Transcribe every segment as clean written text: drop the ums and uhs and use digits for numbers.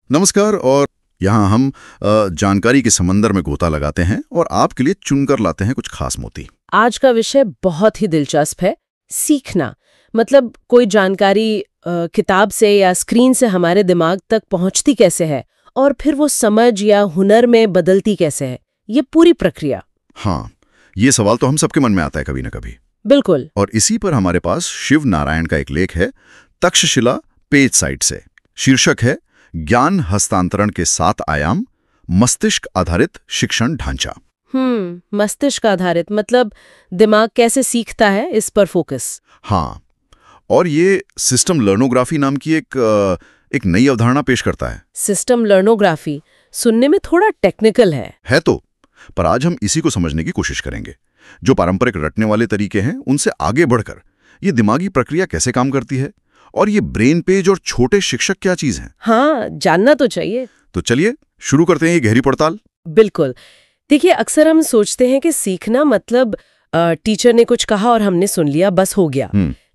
नमस्कार। और यहाँ हम जानकारी के समंदर में गोता लगाते हैं और आपके लिए चुनकर लाते हैं कुछ खास मोती। आज का विषय बहुत ही दिलचस्प है, सीखना। मतलब कोई जानकारी किताब से या स्क्रीन से हमारे दिमाग तक पहुंचती कैसे है और फिर वो समझ या हुनर में बदलती कैसे है, ये पूरी प्रक्रिया। हाँ, ये सवाल तो हम सबके मन में आता है कभी न कभी। बिल्कुल। और इसी पर हमारे पास शिव नारायण का एक लेख है तक्षशिला पेज साइट से। शीर्षक है ज्ञान हस्तांतरण के 7 आयाम, मस्तिष्क आधारित शिक्षण ढांचा। मस्तिष्क आधारित मतलब दिमाग कैसे सीखता है, इस पर फोकस। हाँ, और ये सिस्टम लर्नोग्राफी नाम की एक नई अवधारणा पेश करता है। सिस्टम लर्नोग्राफी सुनने में थोड़ा टेक्निकल है तो पर आज हम इसी को समझने की कोशिश करेंगे। जो पारंपरिक रटने वाले तरीके हैं उनसे आगे बढ़कर ये दिमागी प्रक्रिया कैसे काम करती है, और ये ब्रेन पेज और छोटे शिक्षक क्या चीज हैं। हाँ, जानना तो चाहिए। तो चलिए शुरू करते हैं ये गहरी पड़ताल। बिल्कुल। देखिए, अक्सर हम सोचते हैं कि सीखना मतलब टीचर ने कुछ कहा और हमने सुन लिया, बस हो गया।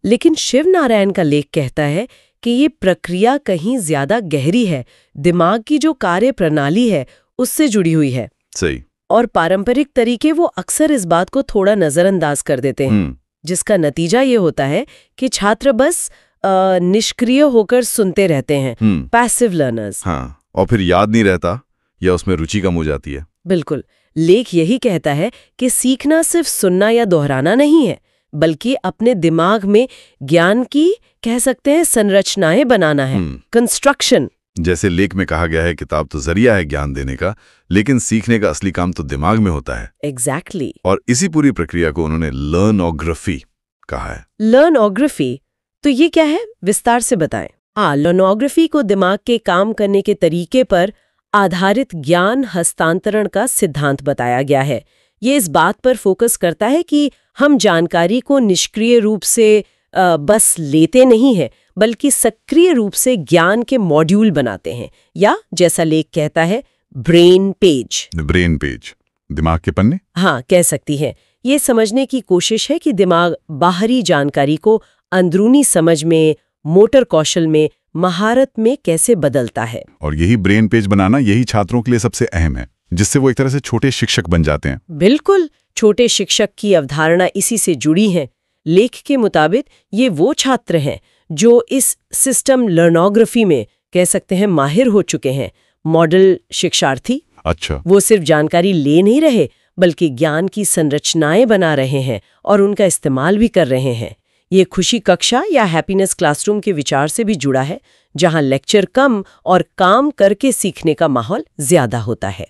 लेकिन शिव नारायण का लेख कहता है कि ये प्रक्रिया कहीं ज्यादा गहरी है, दिमाग की जो कार्य प्रणाली है उससे जुड़ी हुई है। सही। और पारंपरिक तरीके वो अक्सर इस बात को थोड़ा नजरअंदाज कर देते हैं, जिसका नतीजा ये होता है कि छात्र बस निष्क्रिय होकर सुनते रहते हैं, पैसिव लर्नर्स। हाँ, और फिर याद नहीं रहता या उसमें रुचि कम हो जाती है। बिल्कुल। लेख यही कहता है कि सीखना सिर्फ सुनना या दोहराना नहीं है, बल्कि अपने दिमाग में ज्ञान की, कह सकते हैं, संरचनाएं बनाना है, कंस्ट्रक्शन। जैसे लेख में कहा गया है, किताब तो जरिया है ज्ञान देने का, लेकिन सीखने का असली काम तो दिमाग में होता है। एग्जैक्टली। और इसी पूरी प्रक्रिया को उन्होंने लर्नोग्राफी कहा है। लर्नोग्राफी, तो ये क्या है, विस्तार से बताएं। लर्नोग्राफी को दिमाग के काम करने के तरीके पर आधारित ज्ञान हस्तांतरण का सिद्धांत बताया गया है। ये इस बात पर फोकस करता है कि हम जानकारी को निष्क्रिय रूप से बस लेते नहीं हैं, बल्कि सक्रिय रूप से ज्ञान के मॉड्यूल बनाते हैं, या जैसा लेख कहता है, ब्रेन पेज। ब्रेन पेज, दिमाग के पन्ने। हाँ, कह सकती है। ये समझने की कोशिश है कि दिमाग बाहरी जानकारी को अंदरूनी समझ में, मोटर कौशल में, महारत में कैसे बदलता है। और यही ब्रेन पेज बनाना यही छात्रों के लिए सबसे अहम है, जिससे वो एक तरह से छोटे शिक्षक बन जाते हैं। बिल्कुल, छोटे शिक्षक की अवधारणा इसी से जुड़ी है। लेख के मुताबिक ये वो छात्र हैं जो इस सिस्टम लर्नोग्राफी में, कह सकते हैं, माहिर हो चुके हैं। मॉडल शिक्षार्थी। अच्छा। वो सिर्फ जानकारी ले नहीं रहे, बल्कि ज्ञान की संरचनाएं बना रहे हैं और उनका इस्तेमाल भी कर रहे हैं। ये खुशी कक्षा या हैप्पीनेस क्लासरूम के विचार से भी जुड़ा है, जहां लेक्चर कम और काम करके सीखने का माहौल ज्यादा होता है।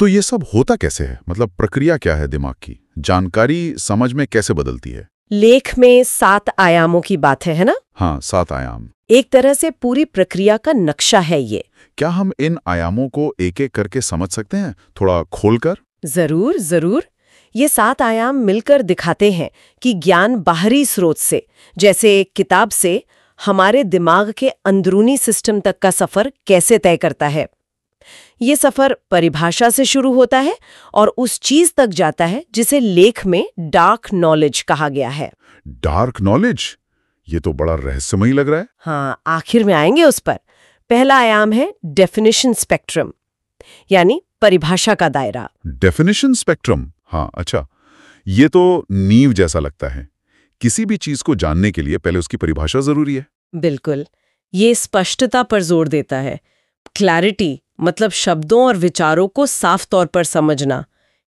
तो ये सब होता कैसे है, मतलब प्रक्रिया क्या है दिमाग की, जानकारी समझ में कैसे बदलती है? लेख में 7 आयामों की बात है ना? हाँ, 7 आयाम। एक तरह से पूरी प्रक्रिया का नक्शा है ये। क्या हम इन आयामों को एक एक करके समझ सकते हैं, थोड़ा खोलकर? जरूर जरूर। ये 7 आयाम मिलकर दिखाते हैं कि ज्ञान बाहरी स्रोत से, जैसे किताब से, हमारे दिमाग के अंदरूनी सिस्टम तक का सफर कैसे तय करता है। ये सफर परिभाषा से शुरू होता है और उस चीज तक जाता है जिसे लेख में डार्क नॉलेज कहा गया है। Dark knowledge? ये तो बड़ा रहस्यमयी लग रहा है। हाँ, आखिर में आएंगे उस पर। पहला आयाम है डेफिनेशन स्पेक्ट्रम, यानी परिभाषा का दायरा। डेफिनेशन स्पेक्ट्रम, हाँ, अच्छा। ये तो नींव जैसा लगता है। किसी भी चीज को जानने के लिए पहले उसकी परिभाषा जरूरी है। बिल्कुल। ये स्पष्टता पर जोर देता है। क्लैरिटी मतलब शब्दों और विचारों को साफ तौर पर समझना।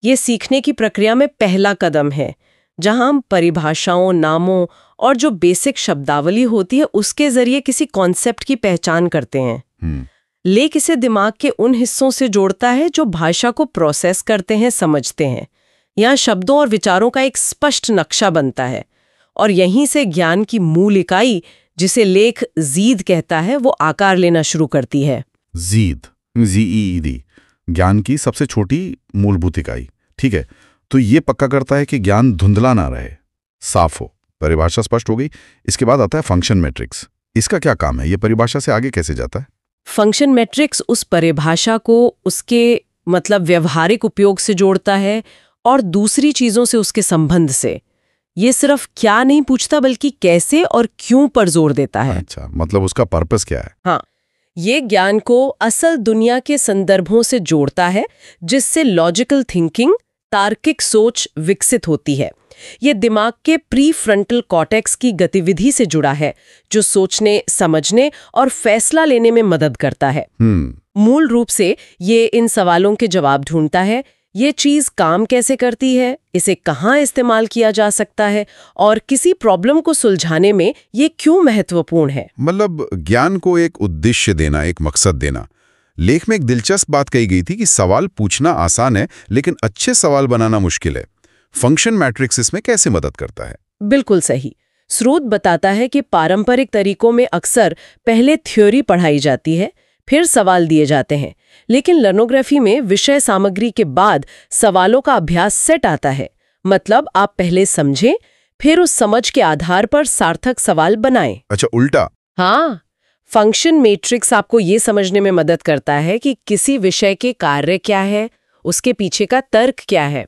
ये सीखने की प्रक्रिया में पहला कदम है, जहां हम परिभाषाओं, नामों और जो बेसिक शब्दावली होती है उसके जरिए किसी कॉन्सेप्ट की पहचान करते हैं। लेख इसे दिमाग के उन हिस्सों से जोड़ता है जो भाषा को प्रोसेस करते हैं, समझते हैं। यहाँ शब्दों और विचारों का एक स्पष्ट नक्शा बनता है और यहीं से ज्ञान की मूल इकाई, जिसे लेख जीद कहता है, वो आकार लेना शुरू करती है। जीद, ZEED, ज्ञान की सबसे छोटी मूलभूत इकाई। ठीक है, तो ये पक्का करता है कि ज्ञान धुंधला ना रहे, साफ हो। परिभाषा स्पष्ट हो गई। इसके बाद आता है फंक्शन मैट्रिक्स। इसका क्या काम है, ये परिभाषा से आगे कैसे जाता है? फंक्शन मैट्रिक्स उस परिभाषा को उसके मतलब व्यवहारिक उपयोग से जोड़ता है और दूसरी चीजों से उसके संबंध से। ये सिर्फ क्या नहीं पूछता, बल्कि कैसे और क्यों पर जोर देता है। अच्छा, मतलब उसका पर्पस क्या है? हाँ, ये ज्ञान को असल दुनिया के संदर्भों से जोड़ता है, जिससे लॉजिकल थिंकिंग, तार्किक सोच विकसित होती है। ये दिमाग के प्री फ्रंटल कॉर्टेक्स की गतिविधि से जुड़ा है, जो सोचने, समझने और फैसला लेने में मदद करता है। मूल रूप से ये इन सवालों के जवाब ढूंढता है, ये चीज काम कैसे करती है, इसे कहाँ इस्तेमाल किया जा सकता है, और किसी प्रॉब्लम को सुलझाने में ये क्यों महत्वपूर्ण है। मतलब ज्ञान को एक उद्देश्य देना, एक मकसद देना। लेख में एक दिलचस्प बात कही गई थी कि सवाल पूछना आसान है, लेकिन अच्छे सवाल बनाना मुश्किल है। फंक्शन मैट्रिक्स इसमें कैसे मदद करता है? बिल्कुल सही। स्रोत बताता है कि पारंपरिक तरीकों में अक्सर पहले थ्योरी पढ़ाई जाती है, फिर सवाल दिए जाते हैं, लेकिन लर्नोग्राफी में विषय सामग्री के बाद सवालों का अभ्यास सेट आता है। मतलब आप पहले समझें, फिर उस समझ के आधार पर सार्थक सवाल बनाएं। अच्छा, उल्टा? हाँ, फंक्शन मैट्रिक्स आपको ये समझने में मदद करता है कि किसी विषय के कार्य क्या है, उसके पीछे का तर्क क्या है।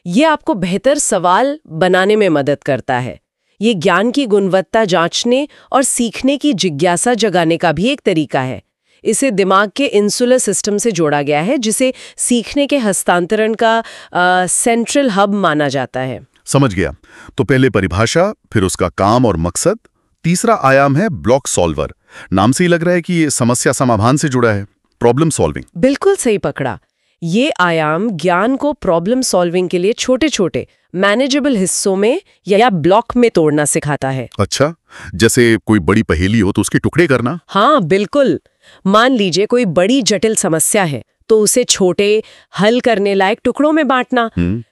ये आपको बेहतर सवाल बनाने में मदद करता है। ये ज्ञान की गुणवत्ता जांचने और सीखने की जिज्ञासा जगाने का भी एक तरीका है। इसे दिमाग के इंसुलर सिस्टम से जोड़ा गया है, जिसे सीखने के हस्तांतरण का सेंट्रल हब माना जाता है। समझ गया। तो पहले परिभाषा, फिर उसका काम और मकसद। तीसरा आयाम है ब्लॉक सॉल्वर। नाम से ही लग रहा है कि ये समस्या समाधान से जुड़ा है, प्रॉब्लम सॉल्विंग। बिल्कुल सही पकड़ा। ये आयाम ज्ञान को प्रॉब्लम सॉल्विंग के लिए छोटे छोटे मैनेजेबल हिस्सों में या ब्लॉक में तोड़ना सिखाता है। अच्छा, जैसे कोई बड़ी पहेली हो तो उसके टुकड़े करना? हाँ, बिल्कुल। मान लीजिए कोई बड़ी जटिल समस्या है, तो उसे छोटे, हल करने लायक टुकड़ों में बांटना,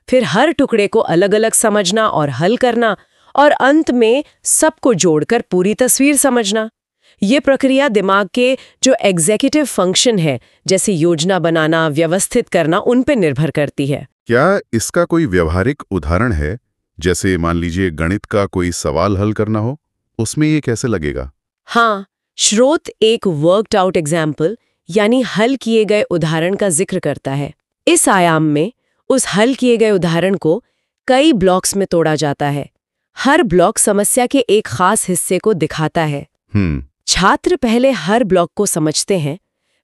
फिर हर टुकड़े को अलग अलग समझना और हल करना, और अंत में सबको जोड़कर पूरी तस्वीर समझना। ये प्रक्रिया दिमाग के जो एग्जीक्यूटिव फंक्शन है, जैसे योजना बनाना, व्यवस्थित करना, उन पे निर्भर करती है। क्या इसका कोई व्यवहारिक उदाहरण है? जैसे मान लीजिए गणित का कोई सवाल हल करना हो, उसमें ये कैसे लगेगा? हाँ, स्रोत एक वर्कड आउट एग्जाम्पल यानी हल किए गए उदाहरण का जिक्र करता है। इस आयाम में उस हल किए गए उदाहरण को कई ब्लॉक्स में तोड़ा जाता है। हर ब्लॉक समस्या के एक खास हिस्से को दिखाता है। छात्र पहले हर ब्लॉक को समझते हैं,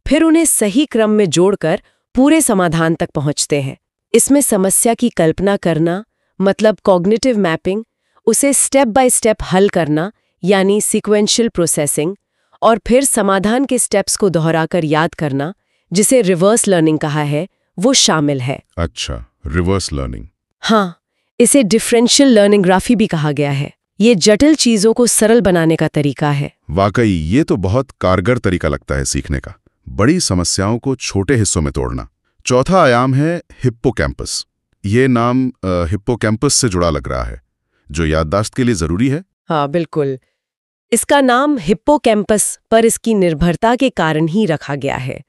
फिर उन्हें सही क्रम में जोड़कर पूरे समाधान तक पहुंचते हैं। इसमें समस्या की कल्पना करना, मतलब कॉग्निटिव मैपिंग, उसे स्टेप बाय स्टेप हल करना यानी सीक्वेंशियल प्रोसेसिंग, और फिर समाधान के स्टेप्स को दोहराकर याद करना, जिसे रिवर्स लर्निंग कहा है, वो शामिल है। अच्छा, रिवर्स लर्निंग। हाँ, इसे डिफरेंशियल लर्निंग ग्राफी भी कहा गया है। ये जटिल चीजों को सरल बनाने का तरीका है। वाकई ये तो बहुत कारगर तरीका लगता है सीखने का, बड़ी समस्याओं को छोटे हिस्सों में तोड़ना। चौथा आयाम है हिप्पोकैम्पस। ये नाम हिप्पोकैम्पस से जुड़ा लग रहा है, जो याददाश्त के लिए जरूरी है। हाँ, बिल्कुल। इसका नाम हिप्पोकैम्पस पर इसकी निर्भरता के कारण ही रखा गया है।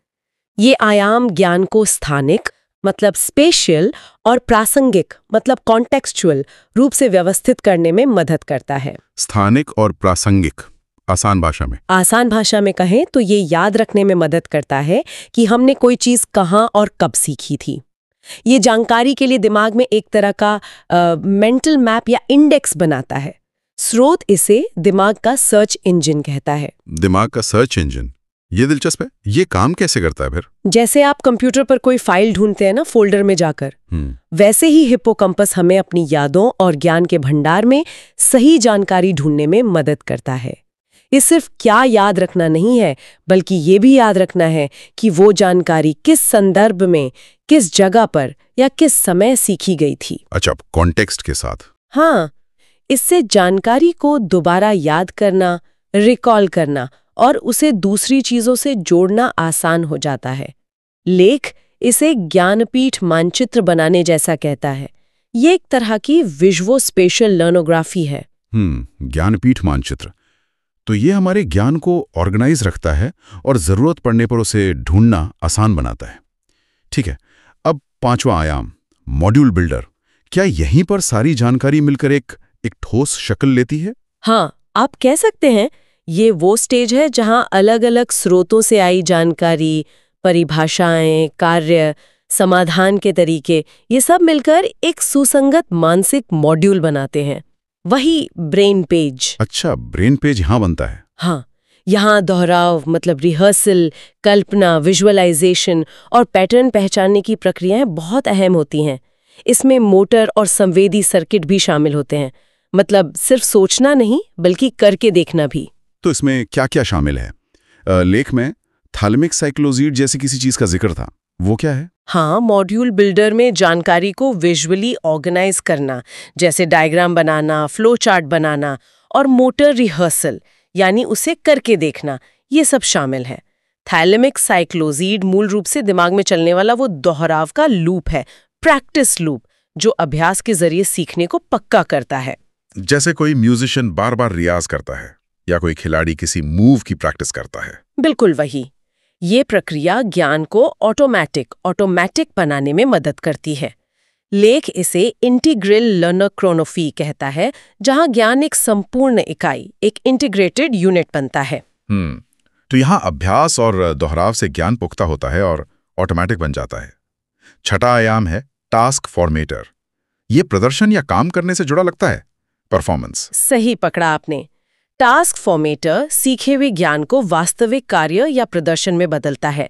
ये आयाम ज्ञान को स्थानिक, मतलब स्पेशियल, और प्रासंगिक, मतलब कॉन्टेक्सचुअल रूप से व्यवस्थित करने में मदद करता है। स्थानिक और प्रासंगिक, आसान भाषा में? आसान भाषा में कहें तो ये याद रखने में मदद करता है कि हमने कोई चीज कहाँ और कब सीखी थी। ये जानकारी के लिए दिमाग में एक तरह का मेंटल मैप या इंडेक्स बनाता है। स्रोत इसे दिमाग का सर्च इंजन कहता है। दिमाग का सर्च इंजन, ये दिलचस्प है। ये काम कैसे करता है फिर? जैसे आप कंप्यूटर पर कोई फाइल ढूंढते हैं ना, फोल्डर में जाकर, वैसे ही हिप्पोकैम्पस हमें अपनी यादों और ज्ञान के भंडार में सही जानकारी ढूंढने में मदद करता है। ये सिर्फ क्या याद रखना नहीं है, बल्कि ये भी याद रखना है कि वो जानकारी किस संदर्भ में, किस जगह पर या किस समय सीखी गई थी। अच्छा, कॉन्टेक्स्ट के साथ। हाँ, इससे जानकारी को दोबारा याद करना, रिकॉल करना और उसे दूसरी चीजों से जोड़ना आसान हो जाता है। लेख इसे ज्ञानपीठ मानचित्र बनाने जैसा कहता है। ये एक तरह की विजुअल स्पेशल लर्नोग्राफी है। ज्ञानपीठ मानचित्र। तो ये हमारे ज्ञान को ऑर्गेनाइज रखता है और जरूरत पड़ने पर उसे ढूंढना आसान बनाता है। ठीक है, अब पांचवा आयाम, मॉड्यूल बिल्डर। क्या यहीं पर सारी जानकारी मिलकर एक ठोस शक्ल लेती है? हाँ, आप कह सकते हैं ये वो स्टेज है जहां अलग अलग स्रोतों से आई जानकारी, परिभाषाएं, कार्य, समाधान के तरीके, ये सब मिलकर एक सुसंगत मानसिक मॉड्यूल बनाते हैं। वही ब्रेन पेज। अच्छा, ब्रेन पेज यहाँ बनता है। हाँ, यहाँ दोहराव मतलब रिहर्सल, कल्पना, विजुअलाइजेशन और पैटर्न पहचानने की प्रक्रियाएं बहुत अहम होती हैं। इसमें मोटर और संवेदी सर्किट भी शामिल होते हैं, मतलब सिर्फ सोचना नहीं बल्कि करके देखना भी। तो इसमें क्या क्या शामिल है? लेख में थैलेमिक साइक्लोजीड जैसी किसी चीज का जिक्र था, वो क्या है? हाँ, मॉड्यूल बिल्डर में जानकारी को विजुअली ऑर्गेनाइज करना, जैसे डायग्राम बनाना, फ्लो चार्ट बनाना, और मोटर रिहर्सल यानी उसे करके देखना, ये सब शामिल है। थैलेमिक साइक्लोजीड मूल रूप से दिमाग में चलने वाला वो दोहराव का लूप है, प्रैक्टिस लूप, जो अभ्यास के जरिए सीखने को पक्का करता है। जैसे कोई म्यूजिशियन बार बार रियाज करता है या कोई खिलाड़ी किसी मूव की प्रैक्टिस करता है। बिल्कुल वही। ये प्रक्रिया ज्ञान को ऑटोमैटिक बनाने में मदद करती है। लेख इसे इंटीग्रल लर्नर क्रोनोफी कहता है, जहां ज्ञान एक संपूर्ण इकाई, एक इंटीग्रेटेड यूनिट बनता है। तो यहाँ अभ्यास और दोहराव से ज्ञान पुख्ता होता है और ऑटोमैटिक बन जाता है। छठा आयाम है टास्क फॉर्मेटर। ये प्रदर्शन या काम करने से जुड़ा लगता है, परफॉर्मेंस। सही पकड़ा आपने। टास्क फॉर्मेटर सीखे हुए ज्ञान को वास्तविक कार्य या प्रदर्शन में बदलता है।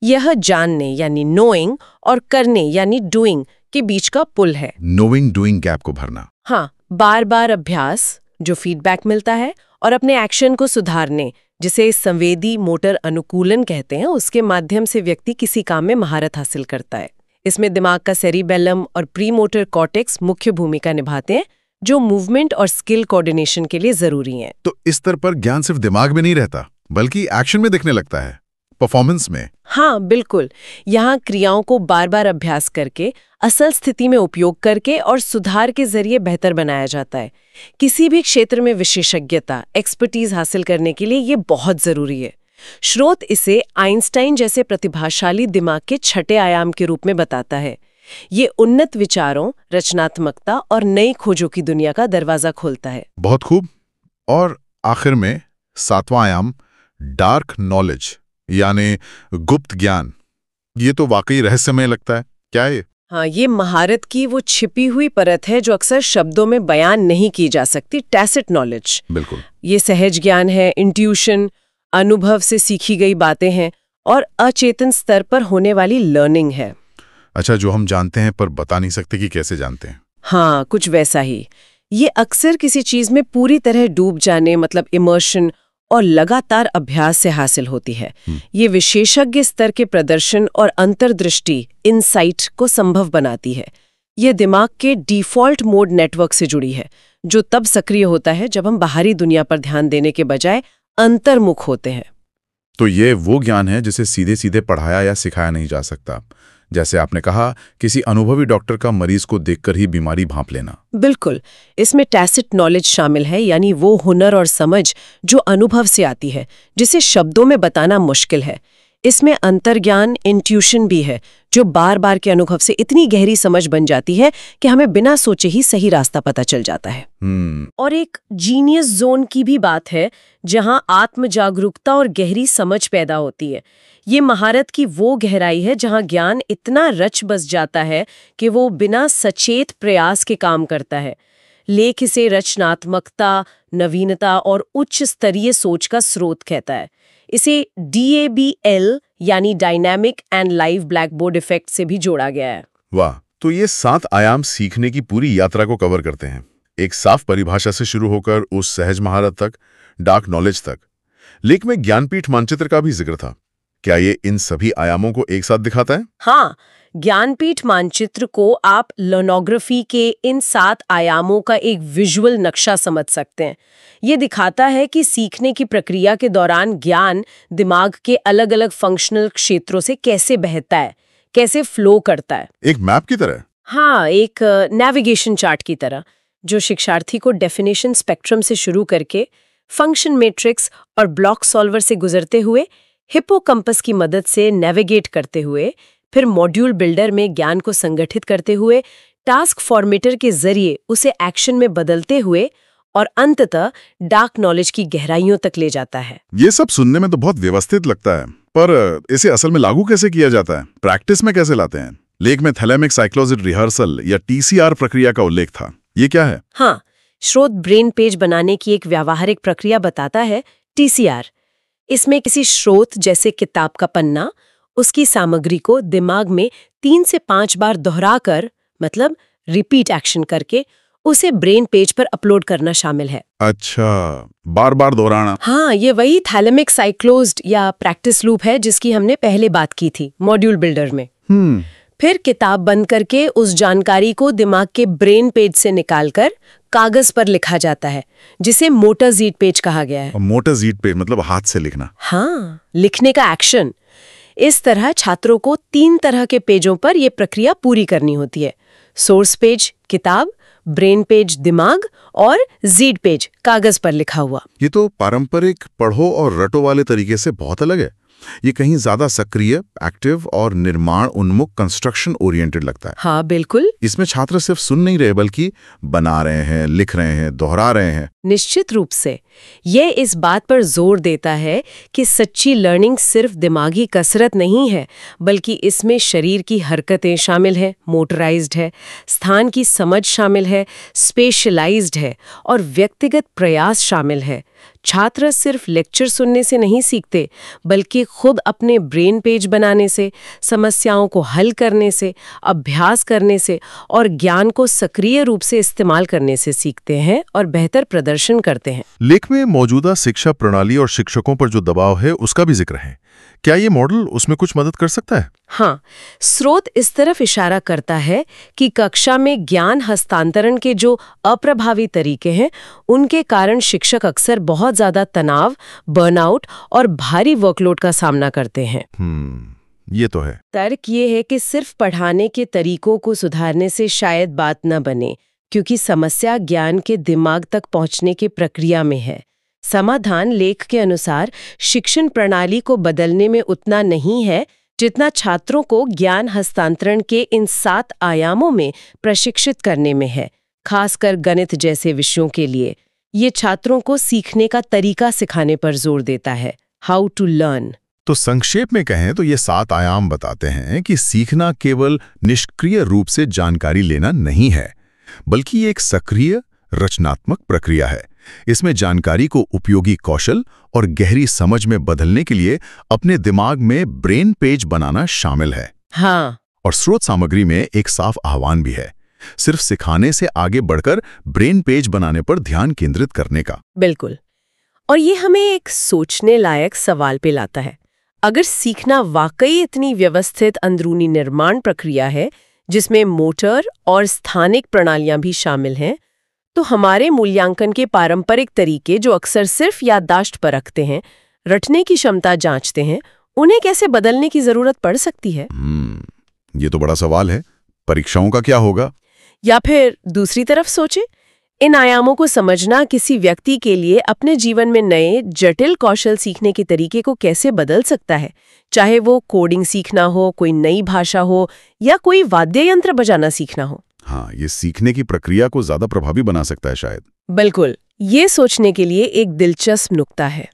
यह जानने यानी नोइंग और करने यानी डूइंग के बीच का पुल है। नोइंग डूइंग गैप को भरना। हाँ, बार बार अभ्यास, जो फीडबैक मिलता है, और अपने एक्शन को सुधारने, जिसे संवेदी मोटर अनुकूलन कहते हैं, उसके माध्यम से व्यक्ति किसी काम में महारत हासिल करता है। इसमें दिमाग का सेरिबेलम और प्री मोटर कॉर्टेक्स मुख्य भूमिका निभाते हैं, जो मूवमेंट और स्किल कोऑर्डिनेशन के लिए जरूरी हैं। तो इस स्तर पर ज्ञान सिर्फ दिमाग में नहीं रहता, बल्कि एक्शन में दिखने लगता है, परफॉर्मेंस में। हाँ बिल्कुल, यहाँ क्रियाओं को बार बार अभ्यास करके, असल स्थिति में उपयोग करके और सुधार के जरिए बेहतर बनाया जाता है। किसी भी क्षेत्र में विशेषज्ञता, एक्सपर्टीज हासिल करने के लिए ये बहुत जरूरी है। स्रोत इसे आइंस्टाइन जैसे प्रतिभाशाली दिमाग के छठे आयाम के रूप में बताता है। ये उन्नत विचारों, रचनात्मकता और नई खोजों की दुनिया का दरवाजा खोलता है। बहुत खूब। और आखिर में सातवां आयाम डार्क नॉलेज यानी गुप्त ज्ञान। ये तो वाकई रहस्यमय लगता है, क्या है? हाँ, ये महारत की वो छिपी हुई परत है जो अक्सर शब्दों में बयान नहीं की जा सकती, टैसिट नॉलेज। बिल्कुल। ये सहज ज्ञान है, इंट्यूशन, अनुभव से सीखी गई बातें हैं और अचेतन स्तर पर होने वाली लर्निंग है। अच्छा, जो हम जानते हैं पर बता नहीं सकते कि कैसे जानते हैं। हाँ, कुछ वैसा ही। ये अक्सर किसी चीज में पूरी तरह डूब जाने, मतलब इमर्शन और लगातार अभ्यास से हासिल होती है। ये विशेषज्ञ स्तर के प्रदर्शन और अंतर्दृष्टि, इनसाइट को संभव बनाती है। ये दिमाग के डिफॉल्ट मोड नेटवर्क से जुड़ी है, जो तब सक्रिय होता है जब हम बाहरी दुनिया पर ध्यान देने के बजाय अंतर्मुख होते हैं। तो ये वो ज्ञान है जिसे सीधे सीधे पढ़ाया या सिखाया नहीं जा सकता। जैसे आपने कहा, किसी अनुभवी डॉक्टर का मरीज को देखकर ही बीमारी भांप लेना। बिल्कुल। इसमें टैसिट नॉलेज शामिल है, यानी वो हुनर और समझ जो अनुभव से आती है, जिसे शब्दों में बताना मुश्किल है। इसमें अंतर्ज्ञान, इंट्यूशन भी है, जो बार बार के अनुभव से इतनी गहरी समझ बन जाती है कि हमें बिना सोचे ही सही रास्ता पता चल जाता है। और एक जीनियस जोन की भी बात है, जहां आत्म जागरूकता और गहरी समझ पैदा होती है। ये महारत की वो गहराई है जहां ज्ञान इतना रच बस जाता है कि वो बिना सचेत प्रयास के काम करता है। लेख इसे रचनात्मकता, नवीनता और उच्च स्तरीय सोच का स्रोत कहता है। इसे DABL यानी dynamic and live blackboard effect से भी जोड़ा गया है। वाह, तो ये 7 आयाम सीखने की पूरी यात्रा को कवर करते हैं, एक साफ परिभाषा से शुरू होकर उस सहज महारत तक, डार्क नॉलेज तक। लेख में ज्ञानपीठ मानचित्र का भी जिक्र था। क्या ये इन सभी आयामों को एक साथ दिखाता है? हाँ, ज्ञानपीठ मानचित्र को आप लर्नोग्राफी के इन 7 आयामों का एक विजुअल नक्शा समझ सकते हैं। ये दिखाता है कि सीखने की प्रक्रिया के दौरान ज्ञान दिमाग के अलग अलग फंक्शनल क्षेत्रों से कैसे बहता है, कैसे फ्लो करता है। एक मैप की तरह? हाँ, एक नेविगेशन चार्ट की तरह, जो शिक्षार्थी को डेफिनेशन स्पेक्ट्रम से शुरू करके फंक्शन मैट्रिक्स और ब्लॉक सॉल्वर से गुजरते हुए, हिप्पोकैम्पस की मदद से नेविगेट करते हुए, फिर मॉड्यूल बिल्डर में ज्ञान को संगठित करते हुए, टास्क फॉर्मेटर के जरिए उसे एक्शन में बदलते हुए और अंततः डार्क नॉलेज की गहराइयों तक ले जाता है। ये सब सुनने में तो बहुत व्यवस्थित लगता है, पर इसे असल में लागू कैसे किया जाता है, प्रैक्टिस में कैसे लाते हैं? लेख में थैलेमिक साइक्लोजीड रिहर्सल या TCR प्रक्रिया का उल्लेख था, ये क्या है? हाँ, स्रोत ब्रेन पेज बनाने की एक व्यावहारिक प्रक्रिया बताता है, TCR। इसमें किसी स्रोत जैसे किताब का पन्ना उसकी सामग्री को दिमाग में 3 से 5 बार दोहराकर, मतलब रिपीट एक्शन करके, उसे ब्रेन पेज पर अपलोड करना शामिल है। अच्छा, बार बार दोहराना। हाँ, ये वही थैलेमिक साइक्लोज्ड या प्रैक्टिस लूप है जिसकी हमने पहले बात की थी मॉड्यूल बिल्डर में। फिर किताब बंद करके उस जानकारी को दिमाग के ब्रेन पेज से निकालकर कागज पर लिखा जाता है, जिसे मोटर जीट पेज कहा गया है। मोटर जीट पेज मतलब हाथ से लिखना। हाँ, लिखने का एक्शन। इस तरह छात्रों को 3 तरह के पेजों पर यह प्रक्रिया पूरी करनी होती है। सोर्स पेज किताब, ब्रेन पेज दिमाग और जीट पेज कागज पर लिखा हुआ। ये तो पारंपरिक पढ़ो और रटो वाले तरीके से बहुत अलग है। ये कहीं ज्यादा सक्रिय, एक्टिव और निर्माण उन्मुख, कंस्ट्रक्शन ओरिएंटेड लगता है। हाँ बिल्कुल। इसमें छात्र सिर्फ सुन नहीं रहे बल्कि बना रहे हैं, लिख रहे हैं, दोहरा रहे हैं। निश्चित रूप से ये इस बात पर जोर देता है कि सच्ची लर्निंग सिर्फ दिमागी कसरत नहीं है, बल्कि इसमें शरीर की हरकतें शामिल है, मोटराइज्ड है, स्थान की समझ शामिल है, स्पेशलाइज्ड है और व्यक्तिगत प्रयास शामिल है। छात्र सिर्फ लेक्चर सुनने से नहीं सीखते, बल्कि खुद अपने ब्रेन पेज बनाने से, समस्याओं को हल करने से, अभ्यास करने से और ज्ञान को सक्रिय रूप से इस्तेमाल करने से सीखते हैं और बेहतर प्रदर्शन करते हैं। लेख में मौजूदा शिक्षा प्रणाली और शिक्षकों पर जो दबाव है उसका भी जिक्र है। क्या ये मॉडल उसमें कुछ मदद कर सकता है? हाँ, स्रोत इस तरफ इशारा करता है कि कक्षा में ज्ञान हस्तांतरण के जो अप्रभावी तरीके हैं, उनके कारण शिक्षक अक्सर बहुत ज्यादा तनाव, बर्नआउट और भारी वर्कलोड का सामना करते हैं। ये तो है। तर्क ये है कि सिर्फ पढ़ाने के तरीकों को सुधारने से शायद बात न बने, क्योंकि समस्या ज्ञान के दिमाग तक पहुंचने की प्रक्रिया में है। समाधान लेख के अनुसार शिक्षण प्रणाली को बदलने में उतना नहीं है जितना छात्रों को ज्ञान हस्तांतरण के इन 7 आयामों में प्रशिक्षित करने में है, खासकर गणित जैसे विषयों के लिए। ये छात्रों को सीखने का तरीका सिखाने पर जोर देता है, हाउ टू लर्न। तो संक्षेप में कहें तो ये 7 आयाम बताते हैं कि सीखना केवल निष्क्रिय रूप से जानकारी लेना नहीं है, बल्कि ये एक सक्रिय, रचनात्मक प्रक्रिया है। इसमें जानकारी को उपयोगी कौशल और गहरी समझ में बदलने के लिए अपने दिमाग में ब्रेन पेज बनाना शामिल है। हाँ, और स्रोत सामग्री में एक साफ आह्वान भी है, सिर्फ सिखाने से आगे बढ़कर ब्रेन पेज बनाने पर ध्यान केंद्रित करने का। बिल्कुल। और ये हमें एक सोचने लायक सवाल पे लाता है। अगर सीखना वाकई इतनी व्यवस्थित अंदरूनी निर्माण प्रक्रिया है जिसमें मोटर और स्थानिक प्रणालियां भी शामिल हैं, तो हमारे मूल्यांकन के पारंपरिक तरीके जो अक्सर सिर्फ याददाश्त पर रखते हैं, रटने की क्षमता जांचते हैं, उन्हें कैसे बदलने की जरूरत पड़ सकती है? ये तो बड़ा सवाल है। परीक्षाओं का क्या होगा? या फिर दूसरी तरफ सोचे, इन आयामों को समझना किसी व्यक्ति के लिए अपने जीवन में नए जटिल कौशल सीखने के तरीके को कैसे बदल सकता है, चाहे वो कोडिंग सीखना हो, कोई नई भाषा हो या कोई वाद्य यंत्र बजाना सीखना हो। हाँ, ये सीखने की प्रक्रिया को ज्यादा प्रभावी बना सकता है शायद। बिल्कुल। ये सोचने के लिए एक दिलचस्प नुक्ता है।